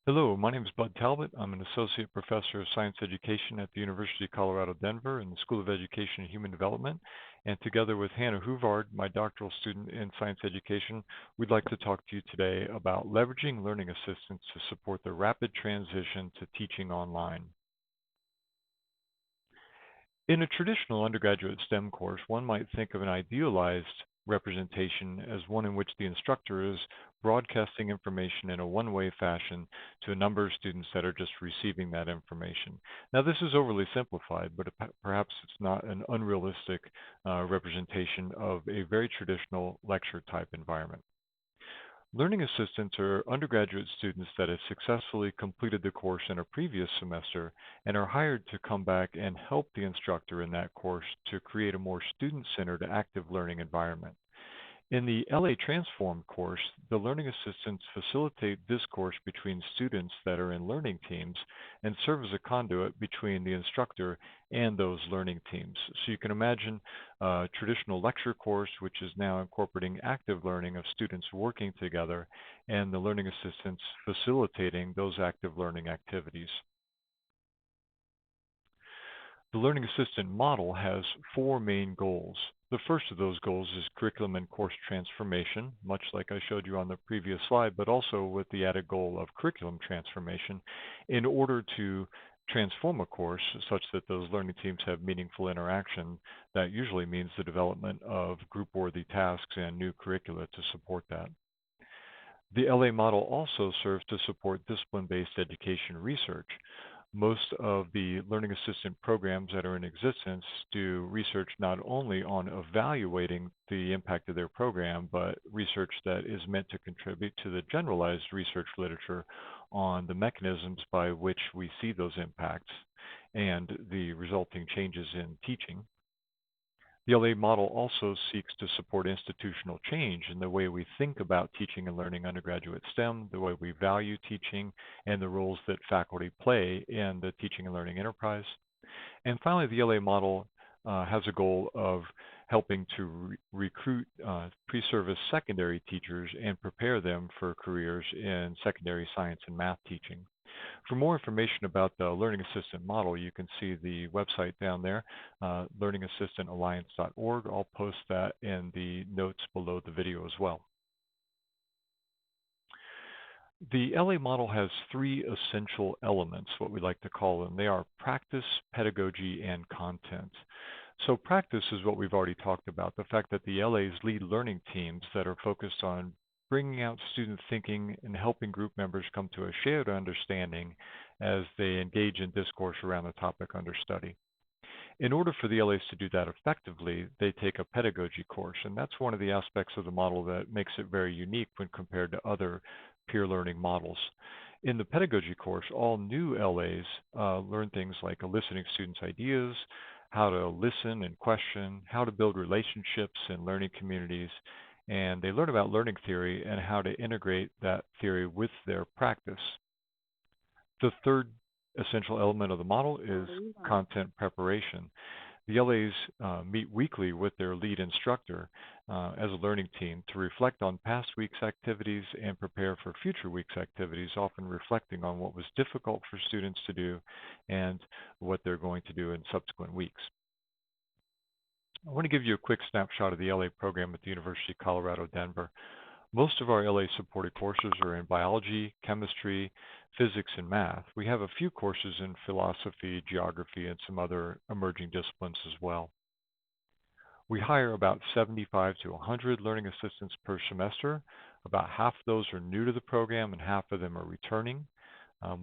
Hello, my name is Bud Talbot. I'm an associate professor of science education at the University of Colorado Denver in the School of Education and Human Development. And together with Hannah Huvard, my doctoral student in science education, we'd like to talk to you today about leveraging learning assistants to support the rapid transition to teaching online. In a traditional undergraduate STEM course, one might think of an idealized representation as one in which the instructor is broadcasting information in a one-way fashion to a number of students that are just receiving that information. Now, this is overly simplified, but perhaps it's not an unrealistic representation of a very traditional lecture type environment. Learning assistants are undergraduate students that have successfully completed the course in a previous semester and are hired to come back and help the instructor in that course to create a more student-centered active learning environment. In the LA Transform course, the learning assistants facilitate this course between students that are in learning teams and serve as a conduit between the instructor and those learning teams. So you can imagine a traditional lecture course, which is now incorporating active learning of students working together and the learning assistants facilitating those active learning activities. The learning assistant model has four main goals. The first of those goals is curriculum and course transformation, much like I showed you on the previous slide, but also with the added goal of curriculum transformation in order to transform a course such that those learning teams have meaningful interaction. That usually means the development of group-worthy tasks and new curricula to support that. The LA model also serves to support discipline-based education research. Most of the learning assistant programs that are in existence do research not only on evaluating the impact of their program, but research that is meant to contribute to the generalized research literature on the mechanisms by which we see those impacts and the resulting changes in teaching. The LA model also seeks to support institutional change in the way we think about teaching and learning undergraduate STEM, the way we value teaching, and the roles that faculty play in the teaching and learning enterprise. And finally, the LA model has a goal of helping to recruit pre-service secondary teachers and prepare them for careers in secondary science and math teaching. For more information about the Learning Assistant model, you can see the website down there, learningassistantalliance.org. I'll post that in the notes below the video as well. The LA model has three essential elements, what we like to call them. They are practice, pedagogy, and content. So practice is what we've already talked about, the fact that the LAs lead learning teams that are focused on bringing out student thinking and helping group members come to a shared understanding as they engage in discourse around the topic under study. In order for the LAs to do that effectively, they take a pedagogy course, and that's one of the aspects of the model that makes it very unique when compared to other peer learning models. In the pedagogy course, all new LAs learn things like eliciting students' ideas, how to listen and question, how to build relationships in learning communities, and they learn about learning theory and how to integrate that theory with their practice. The third essential element of the model is content preparation. The LAs meet weekly with their lead instructor as a learning team to reflect on past week's activities and prepare for future week's activities, often reflecting on what was difficult for students to do and what they're going to do in subsequent weeks. I want to give you a quick snapshot of the LA program at the University of Colorado Denver. Most of our LA supported courses are in biology, chemistry, physics, and math. We have a few courses in philosophy, geography, and some other emerging disciplines as well. We hire about 75 to 100 learning assistants per semester. About half of those are new to the program and half of them are returning.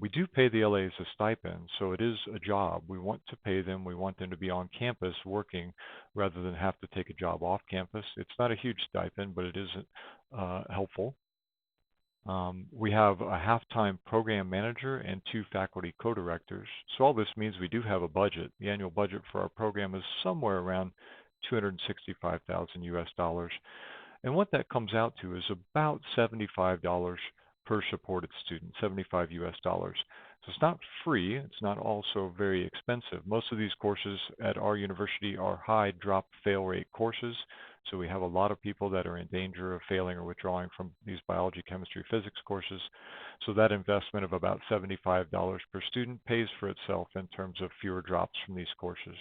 We do pay the LAs a stipend, so it is a job. We want to pay them. We want them to be on campus working rather than have to take a job off campus. It's not a huge stipend, but it is helpful. We have a half-time program manager and 2 faculty co-directors. So all this means we do have a budget. The annual budget for our program is somewhere around $265,000 US dollars. And what that comes out to is about $75 per supported student, 75 US dollars. So it's not free, it's not also very expensive. Most of these courses at our university are high drop fail rate courses, So we have a lot of people that are in danger of failing or withdrawing from these biology, chemistry, physics courses. So that investment of about $75 per student pays for itself in terms of fewer drops from these courses.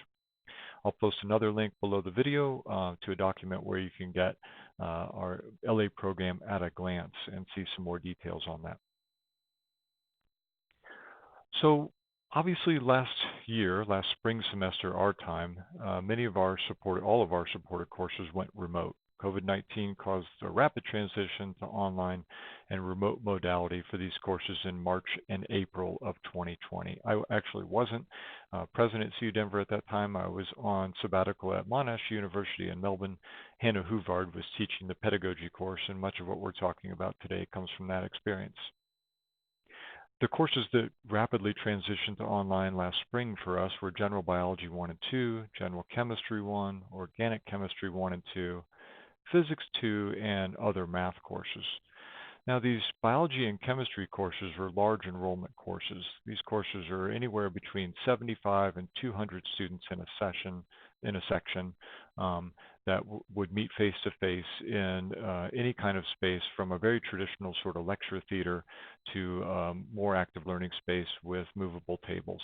I'll post another link below the video to a document where you can get our LA program at a glance and see some more details on that. So obviously last spring semester, our time, all of our supported courses went remote. COVID-19 caused a rapid transition to online and remote modality for these courses in March and April of 2020. I actually wasn't present at CU Denver at that time. I was on sabbatical at Monash University in Melbourne. Hannah Huvard was teaching the pedagogy course, and much of what we're talking about today comes from that experience. The courses that rapidly transitioned to online last spring for us were General Biology 1 and 2, General Chemistry 1, Organic Chemistry 1 and 2, Physics 2, and other math courses. Now, these biology and chemistry courses are large enrollment courses. These courses are anywhere between 75 and 200 students in a section that would meet face to face in any kind of space, from a very traditional sort of lecture theater to more active learning space with movable tables.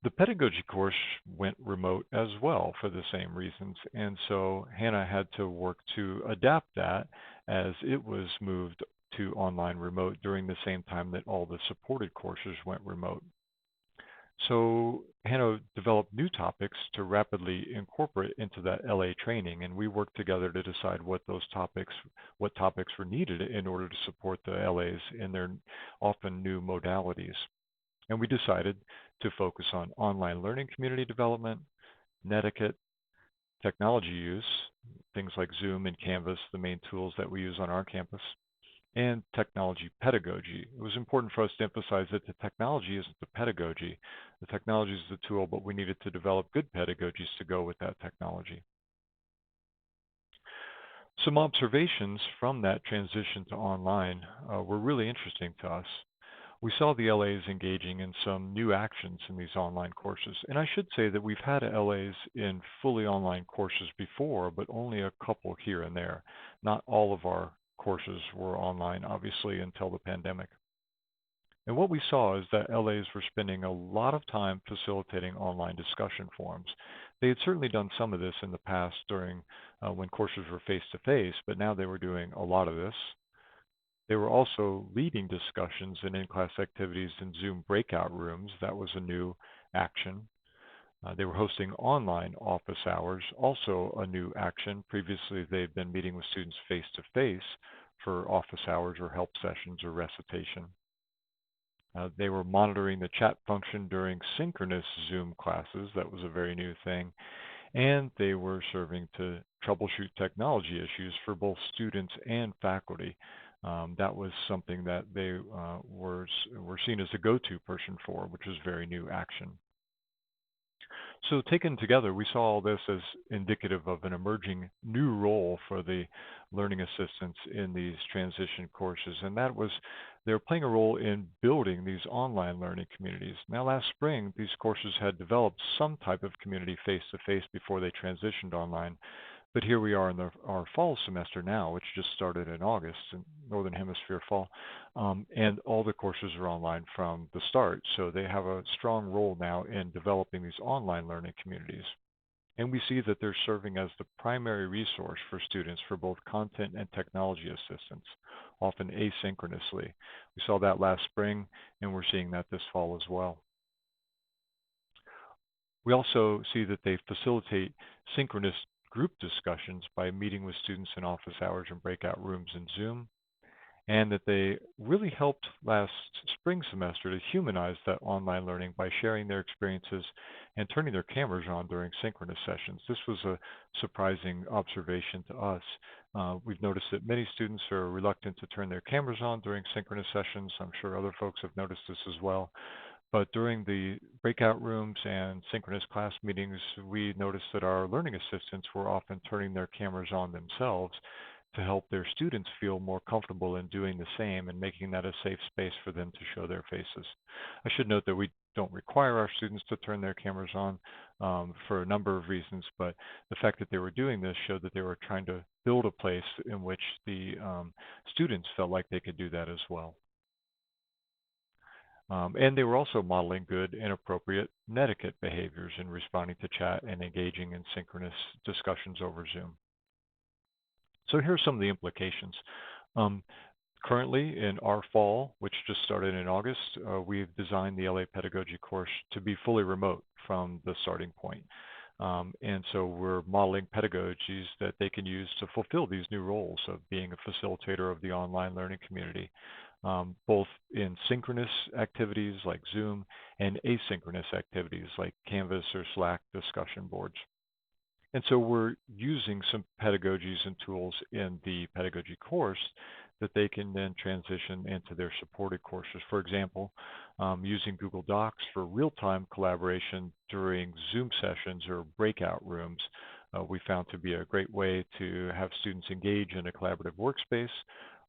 The pedagogy course went remote as well for the same reasons, and so Hannah had to work to adapt that as it was moved to online remote during the same time that all the supported courses went remote. So Hannah developed new topics to rapidly incorporate into that LA training, and we worked together to decide what topics were needed in order to support the LAs in their often new modalities. And we decided to focus on online learning community development, netiquette, technology use, things like Zoom and Canvas, the main tools that we use on our campus, and technology pedagogy. It was important for us to emphasize that the technology isn't the pedagogy. The technology is the tool, but we needed to develop good pedagogies to go with that technology. Some observations from that transition to online were really interesting to us. We saw the LAs engaging in some new actions in these online courses. And I should say that we've had LAs in fully online courses before, but only a couple here and there. Not all of our courses were online, obviously, until the pandemic. And what we saw is that LAs were spending a lot of time facilitating online discussion forums. They had certainly done some of this in the past during when courses were face-to-face, but now they were doing a lot of this. They were also leading discussions and in-class activities in Zoom breakout rooms. That was a new action. They were hosting online office hours, also a new action. Previously, they'd been meeting with students face-to-face for office hours or help sessions or recitation. They were monitoring the chat function during synchronous Zoom classes. That was a very new thing. And they were serving to troubleshoot technology issues for both students and faculty. That was something that they were seen as a go-to person for, which was very new action. So taken together, we saw all this as indicative of an emerging new role for the learning assistants in these transition courses, and that was they're playing a role in building these online learning communities. Now, last spring, these courses had developed some type of community face-to-face before they transitioned online. But here we are in our fall semester now, which just started in August, in Northern Hemisphere fall, and all the courses are online from the start. So they have a strong role now in developing these online learning communities. And we see that they're serving as the primary resource for students for both content and technology assistance, often asynchronously. We saw that last spring, and we're seeing that this fall as well. We also see that they facilitate synchronous group discussions by meeting with students in office hours and breakout rooms in Zoom, and that they really helped last spring semester to humanize that online learning by sharing their experiences and turning their cameras on during synchronous sessions. This was a surprising observation to us. We've noticed that many students are reluctant to turn their cameras on during synchronous sessions. I'm sure other folks have noticed this as well. But during the breakout rooms and synchronous class meetings, we noticed that our learning assistants were often turning their cameras on themselves to help their students feel more comfortable in doing the same and making that a safe space for them to show their faces. I should note that we don't require our students to turn their cameras on for a number of reasons, but the fact that they were doing this showed that they were trying to build a place in which the students felt like they could do that as well. And they were also modeling good and appropriate netiquette behaviors in responding to chat and engaging in synchronous discussions over Zoom. So here are some of the implications. Um, Currently, in our fall, which just started in August, we've designed the LA Pedagogy course to be fully remote from the starting point. And so we're modeling pedagogies that they can use to fulfill these new roles of being a facilitator of the online learning community, both in synchronous activities like Zoom and asynchronous activities like Canvas or Slack discussion boards. And so we're using some pedagogies and tools in the pedagogy course that they can then transition into their supported courses. For example, using Google Docs for real-time collaboration during Zoom sessions or breakout rooms, we found to be a great way to have students engage in a collaborative workspace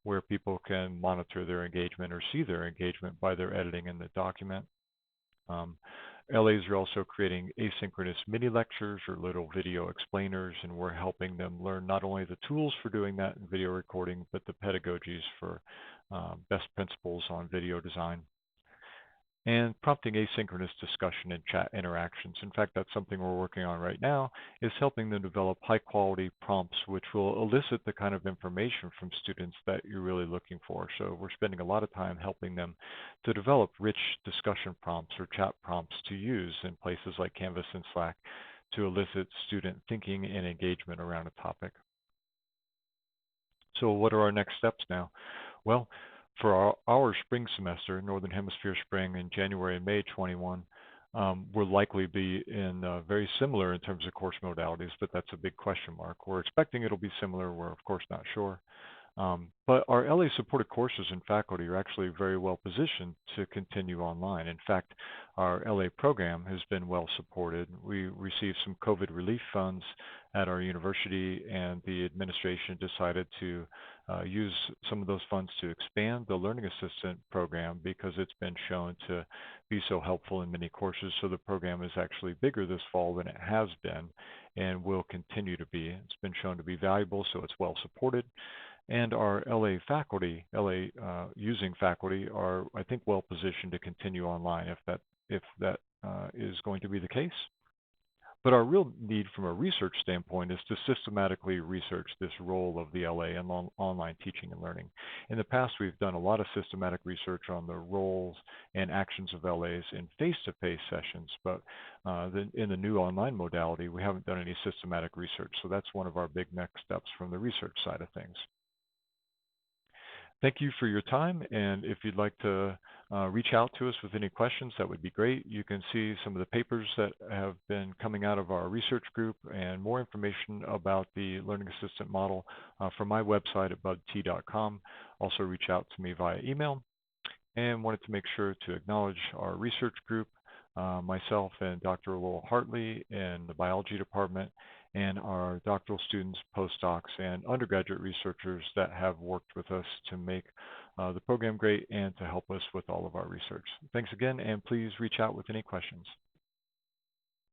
where people can monitor their engagement or see their engagement by their editing in the document. Um, LAs are also creating asynchronous mini lectures or little video explainers, and we're helping them learn not only the tools for doing that in video recording, but the pedagogies for best principles on video design and prompting asynchronous discussion and chat interactions. In fact, that's something we're working on right now, is helping them develop high quality prompts which will elicit the kind of information from students that you're really looking for. So we're spending a lot of time helping them to develop rich discussion prompts or chat prompts to use in places like Canvas and Slack to elicit student thinking and engagement around a topic. So what are our next steps now? Well, for our spring semester, Northern Hemisphere spring in January and May 21, will likely be in very similar in terms of course modalities, but that's a big question mark. We're expecting it'll be similar. We're of course not sure. But our LA supported courses and faculty are actually very well positioned to continue online. In fact, our LA program has been well supported. We received some COVID relief funds at our university, and the administration decided to use some of those funds to expand the Learning Assistant program because it's been shown to be so helpful in many courses. So the program is actually bigger this fall than it has been and will continue to be. It's been shown to be valuable, so it's well supported. And our LA faculty, LA using faculty, are I think well positioned to continue online if that is going to be the case. But our real need from a research standpoint is to systematically research this role of the LA in online teaching and learning. In the past, we've done a lot of systematic research on the roles and actions of LAs in face-to-face sessions, but in the new online modality, we haven't done any systematic research. So that's one of our big next steps from the research side of things. Thank you for your time, and if you'd like to reach out to us with any questions, that would be great. You can see some of the papers that have been coming out of our research group and more information about the Learning Assistant model from my website at budt.com. Also reach out to me via email, and wanted to make sure to acknowledge our research group, myself and Dr. Lowell Hartley in the biology department, and our doctoral students, postdocs, and undergraduate researchers that have worked with us to make the program great and to help us with all of our research. Thanks again, and please reach out with any questions.